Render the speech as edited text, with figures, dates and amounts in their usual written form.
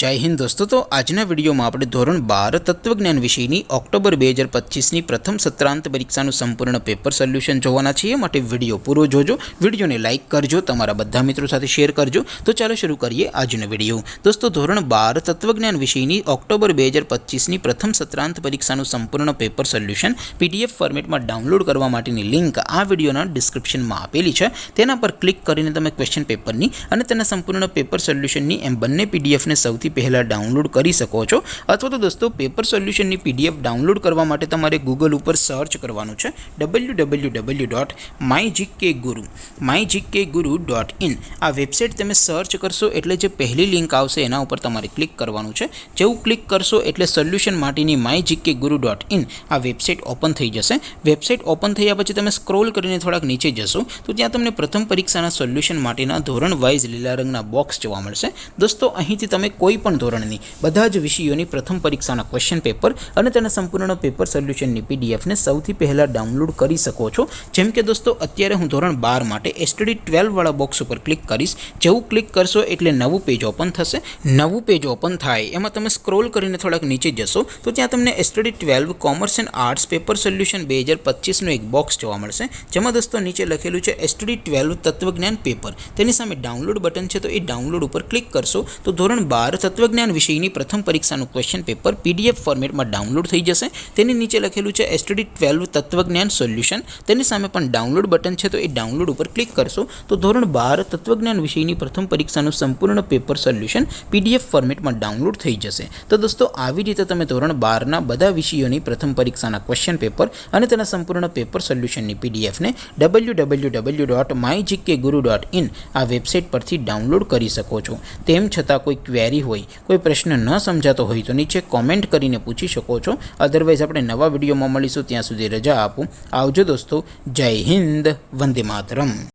जय हिंद दोस्तों। तो आजना विडियो में આપણે ધોરણ 12 તત્વજ્ઞાન વિષયની ઓક્ટોબર 2025ની પ્રથમ સત્રાંત પરીક્ષાનું સંપૂર્ણ પેપર સોલ્યુશન જોવાના છીએ। માટે વિડિયો પૂરો જોજો, વિડિયોને લાઈક કરજો, તમારા બધા મિત્રો સાથે શેર કરજો। તો ચાલો શરૂ કરીએ આજનો વિડિયો। દોસ્તો ધોરણ 12 તત્વજ્ઞાન વિષયની ઓક્ટોબર 2025ની પ્રથમ સત્રાંત પરીક્ષાનું સંપૂર્ણ પેપર સોલ્યુશન પીડીએફ ફોર્મેટમાં ડાઉનલોડ કરવા માટેની લિંક આ વિડિયોના ડિસ્ક્રિપ્શનમાં આપેલી છે। તેના પર ક્લિક કરીને તમે ક્વેશ્ચન પેપરની અને તેના સંપૂર્ણ પેપર સોલ્યુશનની એમ બંને પીડીએફને સૌથી પહેલા ડાઉનલોડ કરી શકો છો। अथवा तो दोस्तों पेपर सोल्यूशन पीडीएफ डाउनलॉड करवा माटे तमारे गूगल पर सर्च करवानुं छे www.mygkguru.in। आ वेबसाइट तमे सर्च करशो एटले जे पहली लिंक आवशे एना उपर तमारे क्लिक करवानुं छे। जेवुं क्लिक करशो एटले सोल्यूशन माटेनी mygkguru.in आ वेबसाइट ओपन थई जशे। वेबसाइट ओपन थया पछी तमे स्क्रॉल करीने थोड़ाक नीचे जशो तो त्यां तमने प्रथम परीक्षाना सोल्यूशन माटेना धोरण वाइज लीला रंगना बॉक्स जोवा मळशे। दोस्तों અહીંથી તમે કોઈ પણ ધોરણની બધા જ વિષયોની પ્રથમ પરીક્ષાના ક્વેશ્ચન પેપર અને તેના સંપૂર્ણ પેપર સોલ્યુશનની પીડીએફને સૌથી પહેલા ડાઉનલોડ કરી શકો છો। જેમ કે દોસ્તો અત્યારે હું ધોરણ 12 માટે એસટીડી 12 વાળા બોક્સ ઉપર ક્લિક કરીશ। જેવું ક્લિક કરશો એટલે નવું પેજ ઓપન થશે। નવું પેજ ઓપન થાય એમાં તમે સ્ક્રોલ કરીને થોડાક નીચે જશો તો ત્યાં તમને STD 12 commerce and arts paper solution 2025 નું એક બોક્સ જોવા મળશે। જેમાં દોસ્તો નીચે લખેલું છે એસટીડી 12 તત્વજ્ઞાન પેપર। તેની સામે ડાઉનલોડ બટન છે તો એ ડાઉનલોડ ઉપર ક્લિક કરશો तो ધોરણ 12 તત્વજ્ઞાન વિષયની પ્રથમ પરીક્ષાનું ક્વેશ્ચન પેપર પીડીએફ ફોર્મેટમાં ડાઉનલોડ થઈ જશે। તેની નીચે લખેલું છે એસટીડી 12 તત્વજ્ઞાન સોલ્યુશન। તેની સામે પણ ડાઉનલોડ બટન છે તો એ ડાઉનલોડ ઉપર ક્લિક કરશો તો ધોરણ 12 તત્વજ્ઞાન વિષયની પ્રથમ પરીક્ષાનું સંપૂર્ણ પેપર સોલ્યુશન પીડીએફ ફોર્મેટમાં ડાઉનલોડ થઈ જશે। તો દોસ્તો આવી રીતે તમે ધોરણ 12 ના બધા વિષયોની પ્રથમ પરીક્ષાના ક્વેશ્ચન પેપર અને તેના સંપૂર્ણ પેપર સોલ્યુશનની પીડીએફને www.mygkguru.in આ વેબસાઇટ પરથી ડાઉનલોડ કરી શકો છો। તેમ છતાં कोई क्वेरी होय, कोई प्रश्न न समझातो होय तो नीचे कॉमेंट करीने पूछी शको छो। अदरवाइज आपणे नवा विडियोमां मळीशुं, त्यां सुधी रजा आपो। आवजो दोस्तों। जय हिंद, वंदे मातरम।